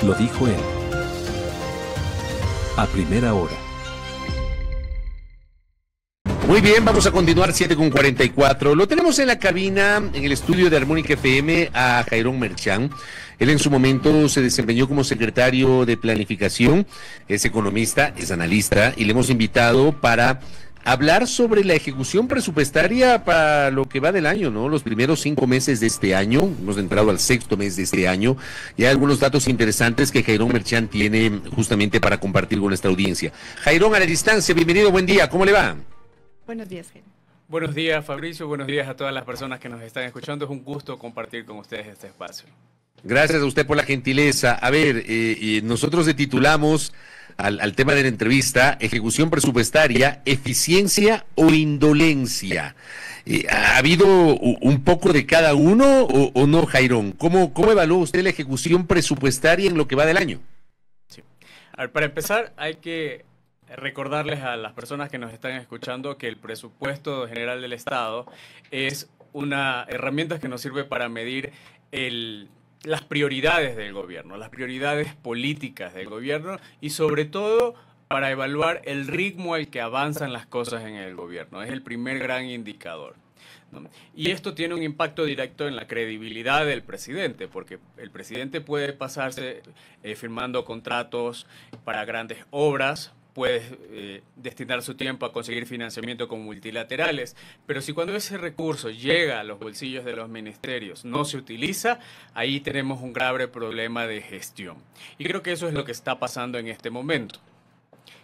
Lo dijo él. A primera hora. Muy bien, vamos a continuar 7:44. Lo tenemos en la cabina, en el estudio de Armónica FM, a Jairón Merchán. Él en su momento se desempeñó como secretario de Planificación, es economista, es analista, y le hemos invitado para hablar sobre la ejecución presupuestaria para lo que va del año, ¿no? Los primeros 5 meses de este año, hemos entrado al 6º mes de este año, y hay algunos datos interesantes que Jairón Merchán tiene justamente para compartir con nuestra audiencia. Jairón, a la distancia, bienvenido, buen día, ¿cómo le va? Buenos días, Jaime. Buenos días, Fabricio. Buenos días a todas las personas que nos están escuchando. Es un gusto compartir con ustedes este espacio. Gracias a usted por la gentileza. A ver, nosotros le titulamos al tema de la entrevista, ejecución presupuestaria, eficiencia o indolencia. ¿Ha habido un poco de cada uno o no, Jairón? ¿Cómo evalúa usted la ejecución presupuestaria en lo que va del año? Sí. A ver, para empezar, hay que recordarles a las personas que nos están escuchando que el presupuesto general del Estado es una herramienta que nos sirve para medir las prioridades del gobierno, las prioridades políticas del gobierno y sobre todo para evaluar el ritmo al que avanzan las cosas en el gobierno. Es el primer gran indicador, ¿no? Y esto tiene un impacto directo en la credibilidad del presidente, porque el presidente puede pasarse firmando contratos para grandes obras, puede destinar su tiempo a conseguir financiamiento con multilaterales, pero si cuando ese recurso llega a los bolsillos de los ministerios no se utiliza, ahí tenemos un grave problema de gestión. Y creo que eso es lo que está pasando en este momento.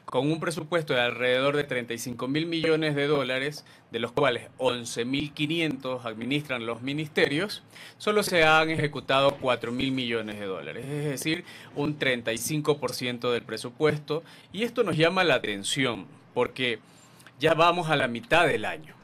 Con un presupuesto de alrededor de $35.000 millones, de los cuales 11.500 administran los ministerios, solo se han ejecutado $4.000 millones, es decir, un 35% del presupuesto. Y esto nos llama la atención porque ya vamos a la mitad del año.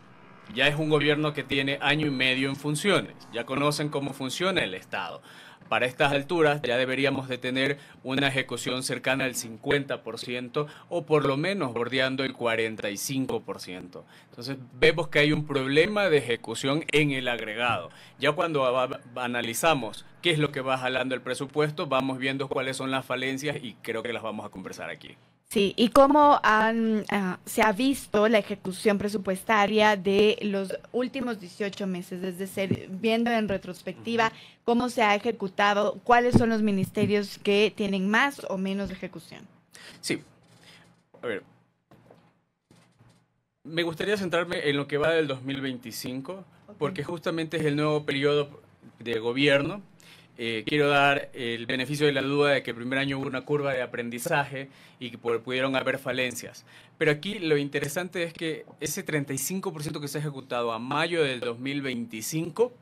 Ya es un gobierno que tiene año y medio en funciones, ya conocen cómo funciona el Estado. Para estas alturas ya deberíamos de tener una ejecución cercana al 50% o por lo menos bordeando el 45%. Entonces vemos que hay un problema de ejecución en el agregado. Ya cuando analizamos qué es lo que va jalando el presupuesto, vamos viendo cuáles son las falencias y creo que las vamos a conversar aquí. Sí, y cómo se ha visto la ejecución presupuestaria de los últimos 18 meses, es decir, viendo en retrospectiva cómo se ha ejecutado, cuáles son los ministerios que tienen más o menos ejecución. Sí, a ver, me gustaría centrarme en lo que va del 2025, porque justamente es el nuevo periodo de gobierno. Quiero dar el beneficio de la duda de que el primer año hubo una curva de aprendizaje y que pudieron haber falencias. Pero aquí lo interesante es que ese 35% que se ha ejecutado a mayo del 2025,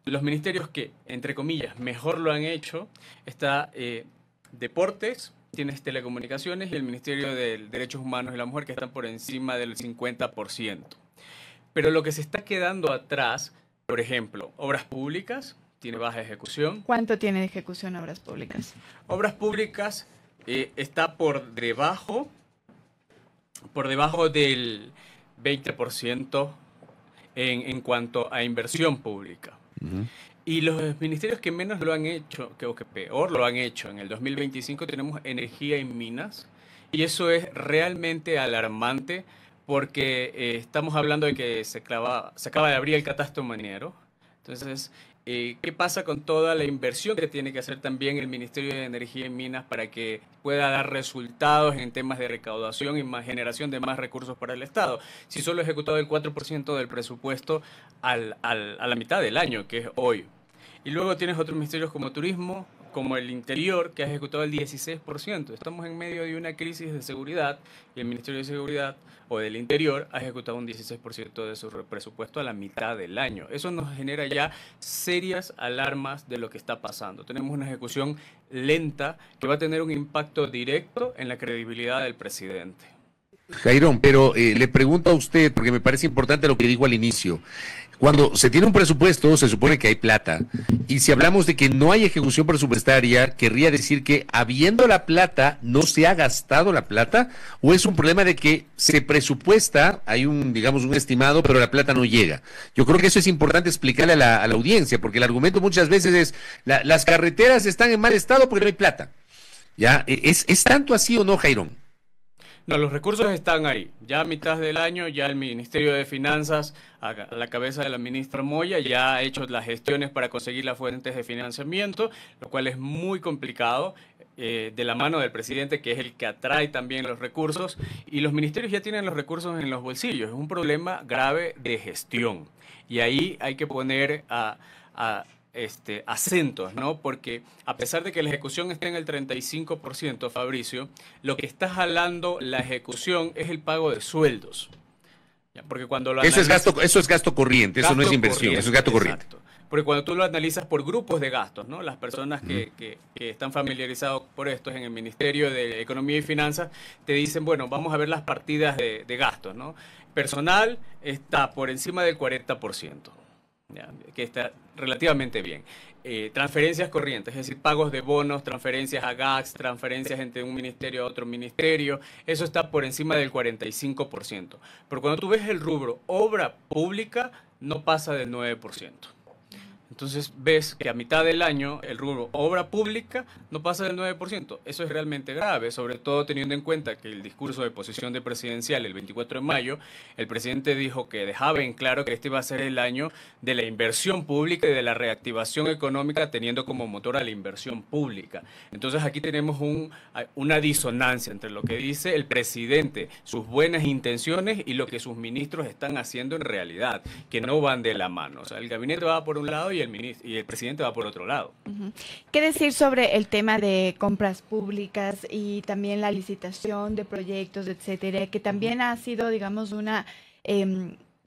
los ministerios que, entre comillas, mejor lo han hecho, está Deportes, tienes Telecomunicaciones y el Ministerio de Derechos Humanos y la Mujer, que están por encima del 50%. Pero lo que se está quedando atrás, por ejemplo, Obras Públicas, tiene baja ejecución. ¿Cuánto tiene de ejecución Obras Públicas? Obras Públicas está por debajo del 20% en cuanto a inversión pública. Y los ministerios que menos lo han hecho, o que peor lo han hecho en el 2025, tenemos Energía y Minas. Y eso es realmente alarmante porque estamos hablando de que se acaba de abrir el catastro minero. Entonces, ¿qué pasa con toda la inversión que tiene que hacer también el Ministerio de Energía y Minas para que pueda dar resultados en temas de recaudación y más generación de más recursos para el Estado? Si solo ha ejecutado el 4% del presupuesto a la mitad del año, que es hoy. Y luego tienes otros ministerios como Turismo, como el Interior, que ha ejecutado el 16%. Estamos en medio de una crisis de seguridad y el Ministerio de Seguridad o del Interior ha ejecutado un 16% de su presupuesto a la mitad del año. Eso nos genera ya serias alarmas de lo que está pasando. Tenemos una ejecución lenta que va a tener un impacto directo en la credibilidad del presidente. Jairón, pero le pregunto a usted, porque me parece importante lo que dijo al inicio. Cuando se tiene un presupuesto, se supone que hay plata. Y si hablamos de que no hay ejecución presupuestaria, querría decir que habiendo la plata, no se ha gastado la plata, o es un problema de que se presupuesta, hay digamos, un estimado, pero la plata no llega. Yo creo que eso es importante explicarle a la audiencia, porque el argumento muchas veces es, las carreteras están en mal estado porque no hay plata. ¿Ya? ¿Es tanto así o no, Jairón? No, los recursos están ahí. Ya a mitad del año, ya el Ministerio de Finanzas, a la cabeza de la ministra Moya, ya ha hecho las gestiones para conseguir las fuentes de financiamiento, lo cual es muy complicado, de la mano del presidente, que es el que atrae también los recursos, y los ministerios ya tienen los recursos en los bolsillos. Es un problema grave de gestión. Y ahí hay que poner acentos, ¿no? Porque a pesar de que la ejecución esté en el 35%, Fabricio, lo que está jalando la ejecución es el pago de sueldos. ¿Ya? Porque cuando lo Eso analizas, eso es gasto corriente, eso no es inversión, eso es gasto corriente. exacto. Porque cuando tú lo analizas por grupos de gastos, ¿no? Las personas que están familiarizados por esto en el Ministerio de Economía y Finanzas te dicen, bueno, vamos a ver las partidas de gastos, ¿no? Personal está por encima del 40%. Ya, que está relativamente bien. Transferencias corrientes, es decir, pagos de bonos, transferencias a GACS, transferencias entre un ministerio a otro ministerio, eso está por encima del 45%. Pero cuando tú ves el rubro obra pública, no pasa del 9%. Entonces ves que a mitad del año el rubro obra pública no pasa del 9%. Eso es realmente grave, sobre todo teniendo en cuenta que el discurso de posición de presidencial el 24 de mayo, el presidente dijo que dejaba en claro que este iba a ser el año de la inversión pública y de la reactivación económica, teniendo como motor a la inversión pública. Entonces aquí tenemos una disonancia entre lo que dice el presidente, sus buenas intenciones, y lo que sus ministros están haciendo en realidad, que no van de la mano. O sea, el gabinete va por un lado y el presidente va por otro lado. ¿Qué decir sobre el tema de compras públicas y también la licitación de proyectos, etcétera, que también ha sido, digamos, una,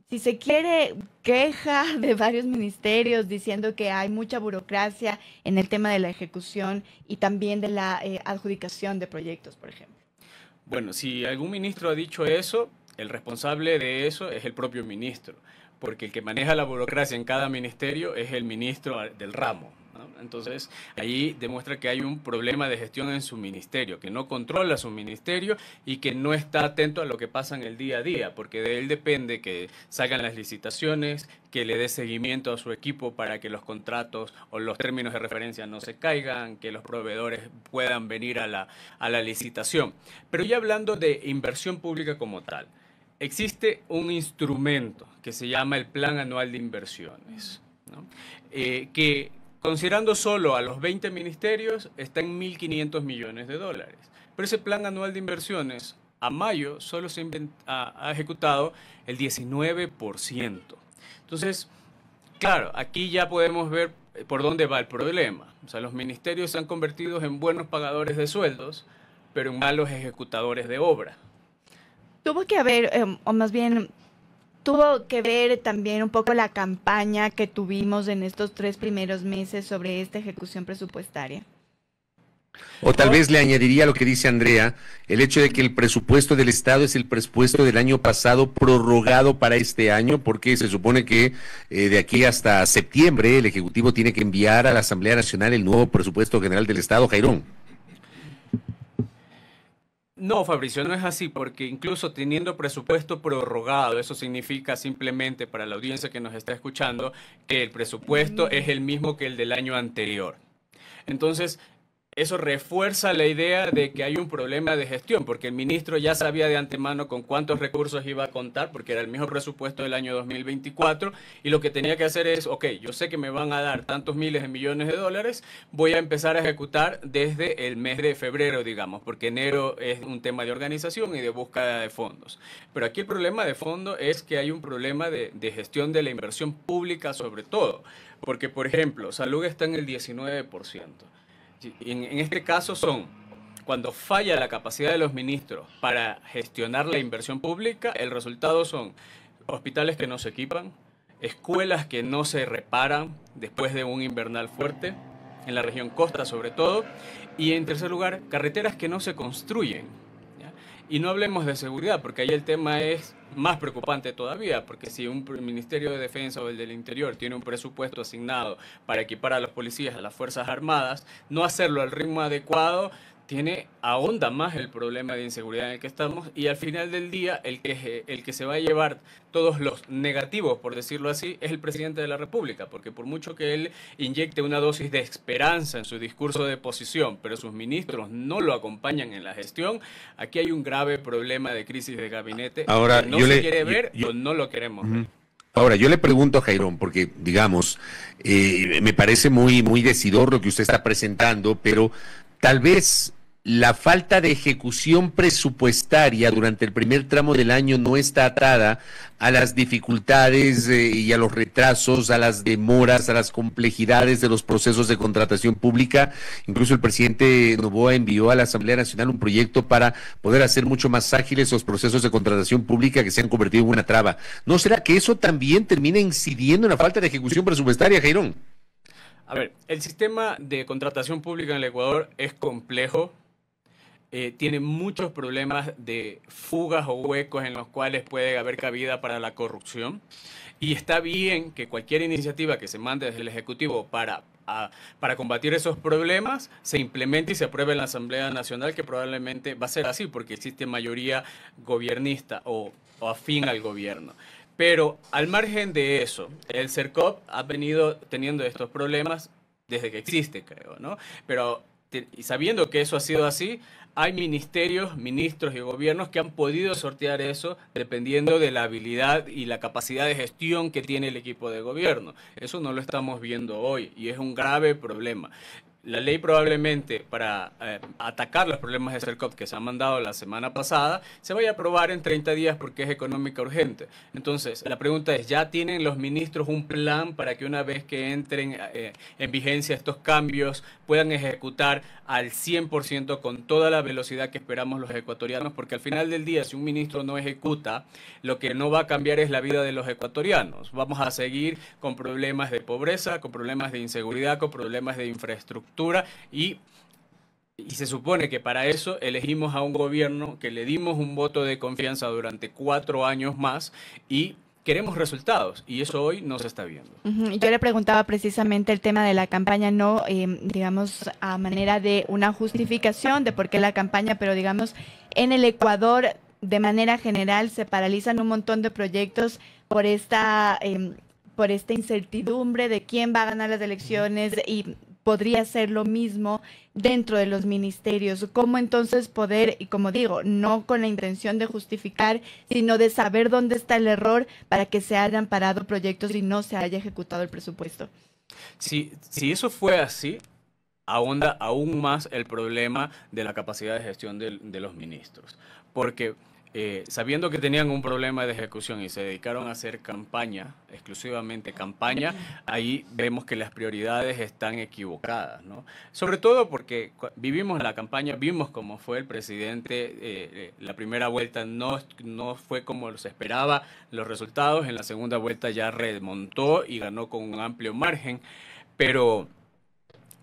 si se quiere, queja de varios ministerios diciendo que hay mucha burocracia en el tema de la ejecución y también de la adjudicación de proyectos, por ejemplo? Bueno, si algún ministro ha dicho eso, el responsable de eso es el propio ministro, porque el que maneja la burocracia en cada ministerio es el ministro del ramo, ¿no? Entonces, ahí demuestra que hay un problema de gestión en su ministerio, que no controla su ministerio y que no está atento a lo que pasa en el día a día, porque de él depende que salgan las licitaciones, que le dé seguimiento a su equipo para que los contratos o los términos de referencia no se caigan, que los proveedores puedan venir a la licitación. Pero ya hablando de inversión pública como tal, existe un instrumento que se llama el Plan Anual de Inversiones, ¿no? Que considerando solo a los 20 ministerios está en 1.500 millones de dólares. Pero ese Plan Anual de Inversiones a mayo solo se ha ejecutado el 19%. Entonces, claro, aquí ya podemos ver por dónde va el problema. O sea, los ministerios se han convertido en buenos pagadores de sueldos, pero en malos ejecutadores de obra. Tuvo que haber, o más bien, tuvo que ver también un poco la campaña que tuvimos en estos 3 primeros meses sobre esta ejecución presupuestaria. O tal vez le añadiría lo que dice Andrea, el hecho de que el presupuesto del Estado es el presupuesto del año pasado prorrogado para este año, porque se supone que de aquí hasta septiembre el Ejecutivo tiene que enviar a la Asamblea Nacional el nuevo presupuesto general del Estado, Jairón. No, Fabricio, no es así, porque incluso teniendo presupuesto prorrogado, eso significa simplemente para la audiencia que nos está escuchando que el presupuesto es el mismo que el del año anterior. Entonces, eso refuerza la idea de que hay un problema de gestión, porque el ministro ya sabía de antemano con cuántos recursos iba a contar, porque era el mismo presupuesto del año 2024, y lo que tenía que hacer es, ok, yo sé que me van a dar tantos miles de millones de dólares, voy a empezar a ejecutar desde el mes de febrero, digamos, porque enero es un tema de organización y de búsqueda de fondos. Pero aquí el problema de fondo es que hay un problema de gestión de la inversión pública sobre todo, porque, por ejemplo, salud está en el 19%. En este caso son, cuando falla la capacidad de los ministros para gestionar la inversión pública, el resultado son hospitales que no se equipan, escuelas que no se reparan después de un invernal fuerte, en la región costa sobre todo, y en tercer lugar, carreteras que no se construyen, ¿ya? Y no hablemos de seguridad, porque ahí el tema es más preocupante todavía, porque si un Ministerio de Defensa o el del Interior tiene un presupuesto asignado para equipar a los policías, a las Fuerzas Armadas, no hacerlo al ritmo adecuado ahonda más el problema de inseguridad en el que estamos, y al final del día el que se va a llevar todos los negativos, por decirlo así, es el presidente de la República, porque por mucho que él inyecte una dosis de esperanza en su discurso de posición, pero sus ministros no lo acompañan en la gestión, aquí hay un grave problema de crisis de gabinete. Ahora, que no se quiere ver o no lo queremos ver. Ahora, yo le pregunto a Jairón, porque, digamos, me parece muy, muy decidor lo que usted está presentando, pero tal vez la falta de ejecución presupuestaria durante el primer tramo del año no está atada a las dificultades y a los retrasos, a las demoras, a las complejidades de los procesos de contratación pública. Incluso el presidente Noboa envió a la Asamblea Nacional un proyecto para poder hacer mucho más ágiles los procesos de contratación pública que se han convertido en una traba. ¿No será que eso también termina incidiendo en la falta de ejecución presupuestaria, Jairón? A ver, el sistema de contratación pública en el Ecuador es complejo. Tiene muchos problemas de fugas o huecos en los cuales puede haber cabida para la corrupción. Y está bien que cualquier iniciativa que se mande desde el Ejecutivo para combatir esos problemas se implemente y se apruebe en la Asamblea Nacional, que probablemente va a ser así porque existe mayoría gobernista o afín al gobierno. Pero al margen de eso, el CERCOP ha venido teniendo estos problemas desde que existe, creo, ¿no? Pero y sabiendo que eso ha sido así, hay ministerios, ministros y gobiernos que han podido sortear eso dependiendo de la habilidad y la capacidad de gestión que tiene el equipo de gobierno. Eso no lo estamos viendo hoy y es un grave problema. La ley probablemente para atacar los problemas de CERCOP que se han mandado la semana pasada se vaya a aprobar en 30 días porque es económica urgente. Entonces, la pregunta es, ¿ya tienen los ministros un plan para que una vez que entren en vigencia estos cambios puedan ejecutar al 100% con toda la velocidad que esperamos los ecuatorianos? Porque al final del día, si un ministro no ejecuta, lo que no va a cambiar es la vida de los ecuatorianos. Vamos a seguir con problemas de pobreza, con problemas de inseguridad, con problemas de infraestructura. Y se supone que para eso elegimos a un gobierno que le dimos un voto de confianza durante 4 años más y queremos resultados, y eso hoy no se está viendo. Yo le preguntaba precisamente el tema de la campaña, no digamos a manera de una justificación de por qué la campaña, pero digamos en el Ecuador de manera general se paralizan un montón de proyectos por esta incertidumbre de quién va a ganar las elecciones, y podría ser lo mismo dentro de los ministerios. ¿Cómo entonces poder, y como digo, no con la intención de justificar, sino de saber dónde está el error para que se hayan parado proyectos y no se haya ejecutado el presupuesto? Si eso fue así, ahonda aún más el problema de la capacidad de gestión de los ministros. Porque sabiendo que tenían un problema de ejecución y se dedicaron a hacer campaña, exclusivamente campaña, ahí vemos que las prioridades están equivocadas, ¿no? Sobre todo porque vivimos la campaña, vimos cómo fue el presidente, la primera vuelta no fue como se esperaba los resultados, en la segunda vuelta ya remontó y ganó con un amplio margen, pero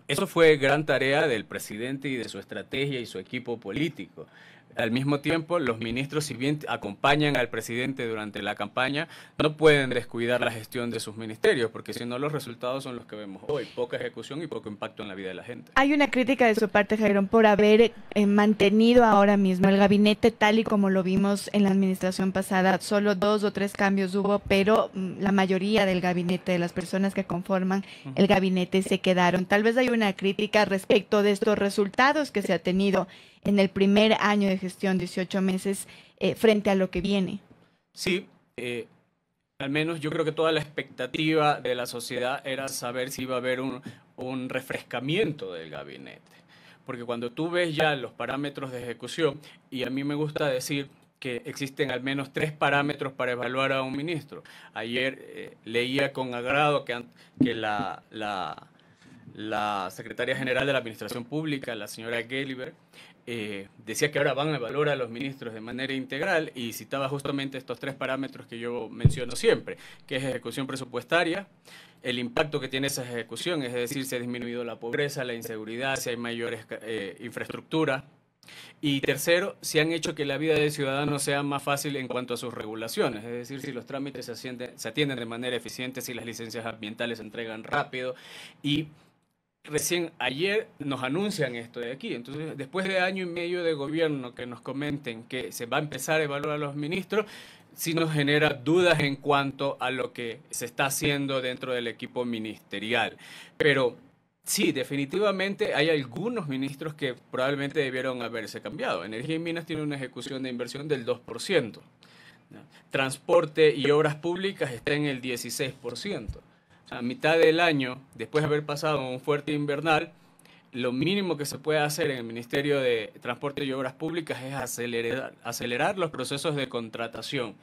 eso fue gran tarea del presidente y de su estrategia y su equipo político. Al mismo tiempo, los ministros, si bien acompañan al presidente durante la campaña, no pueden descuidar la gestión de sus ministerios, porque si no los resultados son los que vemos hoy, poca ejecución y poco impacto en la vida de la gente. Hay una crítica de su parte, Jairón, por haber mantenido ahora mismo el gabinete tal y como lo vimos en la administración pasada. Solo 2 o 3 cambios hubo, pero la mayoría del gabinete, de las personas que conforman el gabinete, se quedaron. Tal vez hay una crítica respecto de estos resultados que se ha tenido en el primer año de gestión, 18 meses, frente a lo que viene. Sí, al menos yo creo que toda la expectativa de la sociedad era saber si iba a haber un refrescamiento del gabinete. Porque cuando tú ves ya los parámetros de ejecución, y a mí me gusta decir que existen al menos 3 parámetros para evaluar a un ministro. Ayer leía con agrado que la secretaria general de la Administración Pública, la señora Gelliver, decía que ahora van a evaluar a los ministros de manera integral y citaba justamente estos 3 parámetros que yo menciono siempre, que es ejecución presupuestaria, el impacto que tiene esa ejecución, es decir, si ha disminuido la pobreza, la inseguridad, si hay mayores infraestructura, y tercero, si han hecho que la vida del ciudadano sea más fácil en cuanto a sus regulaciones, es decir, si los trámites se atienden de manera eficiente, si las licencias ambientales se entregan rápido, y recién ayer nos anuncian esto de aquí. Entonces, después de año y medio de gobierno que nos comenten que se va a empezar a evaluar a los ministros, sí nos genera dudas en cuanto a lo que se está haciendo dentro del equipo ministerial. Pero sí, definitivamente hay algunos ministros que probablemente debieron haberse cambiado. Energía y Minas tiene una ejecución de inversión del 2%. ¿No? Transporte y Obras Públicas está en el 16%. A mitad del año, después de haber pasado un fuerte invernal, lo mínimo que se puede hacer en el Ministerio de Transporte y Obras Públicas es acelerar los procesos de contratación.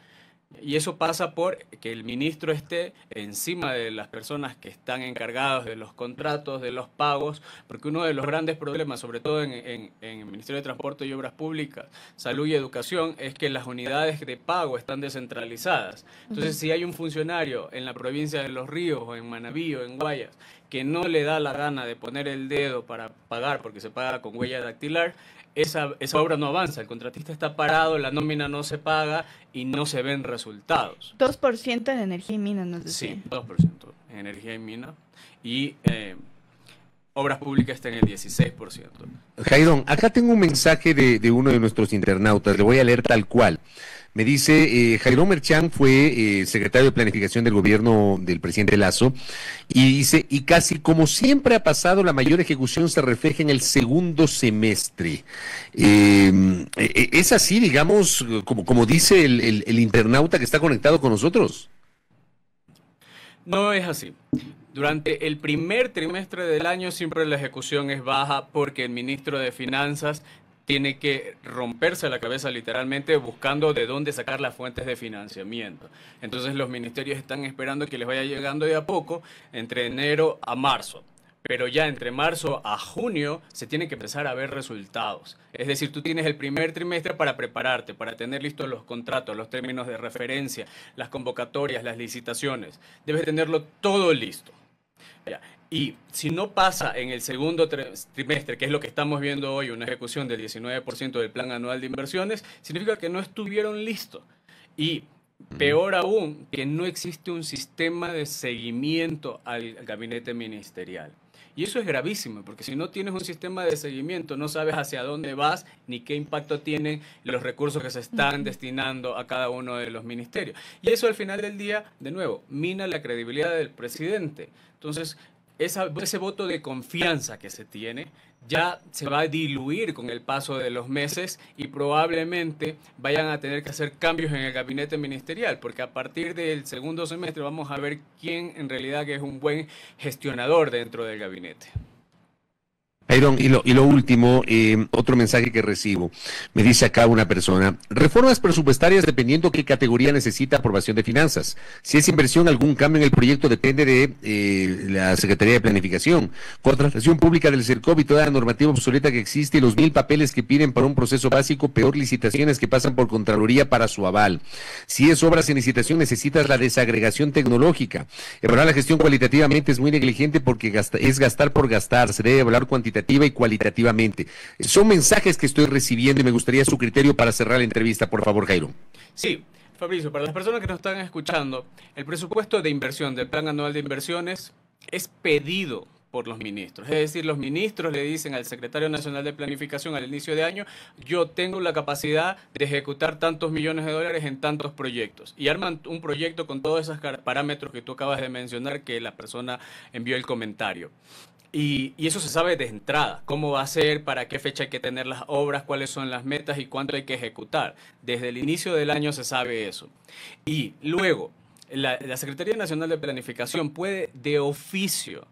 Y eso pasa por que el ministro esté encima de las personas que están encargadas de los contratos, de los pagos, porque uno de los grandes problemas, sobre todo en el Ministerio de Transporte y Obras Públicas, Salud y Educación, es que las unidades de pago están descentralizadas. Entonces, si hay un funcionario en la provincia de Los Ríos, o en Manabí, o en Guayas, que no le da la gana de poner el dedo para pagar, porque se paga con huella dactilar, esa obra no avanza, el contratista está parado, la nómina no se paga y no se ven resultados. 2% en energía y minas, nos decía. Sí, 2% en energía y minas. Y obras públicas está en el 16%. Jairón, acá tengo un mensaje de uno de nuestros internautas, le voy a leer tal cual. Me dice, Jairón Merchán fue secretario de Planificación del gobierno del presidente Lasso, y dice, y casi como siempre ha pasado, la mayor ejecución se refleja en el segundo semestre. ¿Es así, digamos, como dice el internauta que está conectado con nosotros? No es así. Durante el primer trimestre del año siempre la ejecución es baja porque el ministro de Finanzas tiene que romperse la cabeza literalmente buscando de dónde sacar las fuentes de financiamiento. Entonces los ministerios están esperando que les vaya llegando de a poco entre enero a marzo. Pero ya entre marzo a junio se tiene que empezar a ver resultados. Es decir, tú tienes el primer trimestre para prepararte, para tener listos los contratos, los términos de referencia, las convocatorias, las licitaciones. Debes tenerlo todo listo. Ya. Y si no pasa en el segundo trimestre, que es lo que estamos viendo hoy, una ejecución del 19% del plan anual de inversiones, significa que no estuvieron listos. Y peor aún, que no existe un sistema de seguimiento al gabinete ministerial. Y eso es gravísimo, porque si no tienes un sistema de seguimiento, no sabes hacia dónde vas ni qué impacto tienen los recursos que se están destinando a cada uno de los ministerios. Y eso al final del día, de nuevo, mina la credibilidad del presidente. Entonces, ese voto de confianza que se tiene ya se va a diluir con el paso de los meses y probablemente vayan a tener que hacer cambios en el gabinete ministerial, porque a partir del segundo semestre vamos a ver quién en realidad que es un buen gestionador dentro del gabinete. Jairón, y lo último, otro mensaje que recibo, me dice acá una persona, reformas presupuestarias dependiendo qué categoría necesita aprobación de finanzas. Si es inversión, algún cambio en el proyecto depende de la Secretaría de Planificación. Contratación pública del CERCOV y toda la normativa obsoleta que existe y los 1000 papeles que piden para un proceso básico, peor licitaciones que pasan por Contraloría para su aval. Si es obras en licitación, necesitas la desagregación tecnológica. Evaluar la gestión cualitativamente es muy negligente porque es gastar por gastar, se debe evaluar cuantitativamente y cualitativamente. Son mensajes que estoy recibiendo y me gustaría su criterio para cerrar la entrevista, por favor, Jairo. Sí, Fabricio, para las personas que nos están escuchando, el presupuesto de inversión del Plan Anual de Inversiones es pedido por los ministros. Es decir, los ministros le dicen al Secretario Nacional de Planificación al inicio de año, yo tengo la capacidad de ejecutar tantos millones de dólares en tantos proyectos. Y arman un proyecto con todos esos parámetros que tú acabas de mencionar que la persona envió el comentario. Y eso se sabe de entrada, cómo va a ser, para qué fecha hay que tener las obras, cuáles son las metas y cuánto hay que ejecutar. Desde el inicio del año se sabe eso. Y luego, la Secretaría Nacional de Planificación puede de oficio,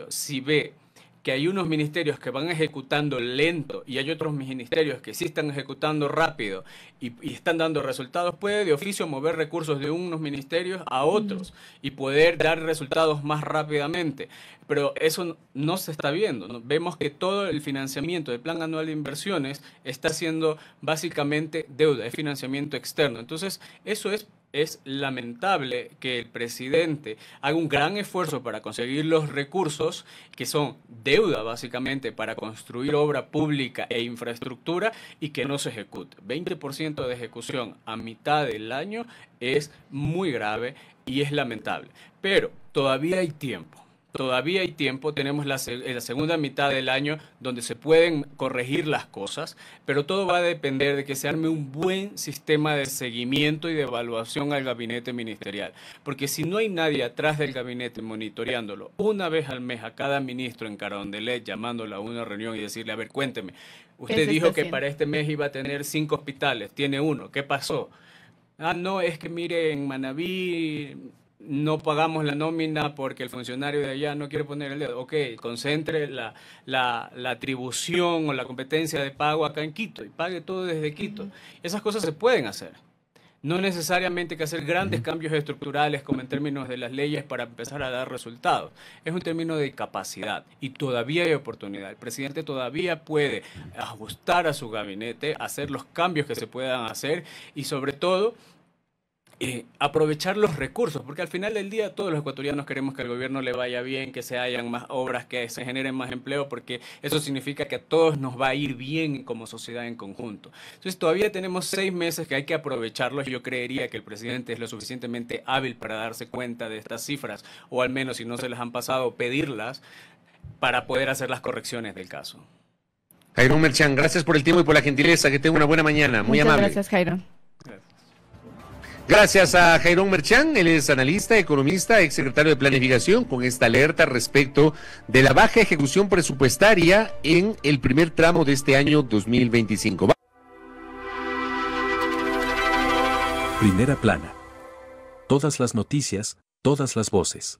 si ve que hay unos ministerios que van ejecutando lento y hay otros ministerios que sí están ejecutando rápido y están dando resultados, puede de oficio mover recursos de unos ministerios a otros y poder dar resultados más rápidamente. Pero eso no se está viendo, ¿no? Vemos que todo el financiamiento del Plan Anual de Inversiones está siendo básicamente deuda, es financiamiento externo. Entonces, eso es lamentable que el presidente haga un gran esfuerzo para conseguir los recursos que son deuda básicamente para construir obra pública e infraestructura y que no se ejecute. 20% de ejecución a mitad del año es muy grave y es lamentable. Pero todavía hay tiempo. todavía hay tiempo, tenemos la segunda mitad del año donde se pueden corregir las cosas, pero todo va a depender de que se arme un buen sistema de seguimiento y de evaluación al gabinete ministerial. Porque si no hay nadie atrás del gabinete monitoreándolo, una vez al mes a cada ministro en Carondelet, llamándolo a una reunión y decirle, a ver, cuénteme, usted dijo que para este mes iba a tener 5 hospitales, tiene 1, ¿qué pasó? Ah, no, es que mire, en Manabí no pagamos la nómina porque el funcionario de allá no quiere poner el dedo. Ok, concentre la atribución o la competencia de pago acá en Quito y pague todo desde Quito. Esas cosas se pueden hacer. No necesariamente hay que hacer grandes cambios estructurales como en términos de las leyes para empezar a dar resultados. Es un término de capacidad y todavía hay oportunidad. El presidente todavía puede ajustar a su gabinete, hacer los cambios que se puedan hacer y sobre todo aprovechar los recursos, porque al final del día todos los ecuatorianos queremos que al gobierno le vaya bien, que se hayan más obras, que se generen más empleo, porque eso significa que a todos nos va a ir bien como sociedad en conjunto. Entonces todavía tenemos 6 meses que hay que aprovecharlos y yo creería que el presidente es lo suficientemente hábil para darse cuenta de estas cifras, o al menos si no se las han pasado, pedirlas para poder hacer las correcciones del caso. Jairón Merchán, gracias por el tiempo y por la gentileza, que tenga una buena mañana, muy amable. Muchas gracias, Jairón. Gracias a Jairón Merchán, él es analista, economista, exsecretario de Planificación, con esta alerta respecto de la baja ejecución presupuestaria en el primer tramo de este año 2025. Primera plana. Todas las noticias, todas las voces.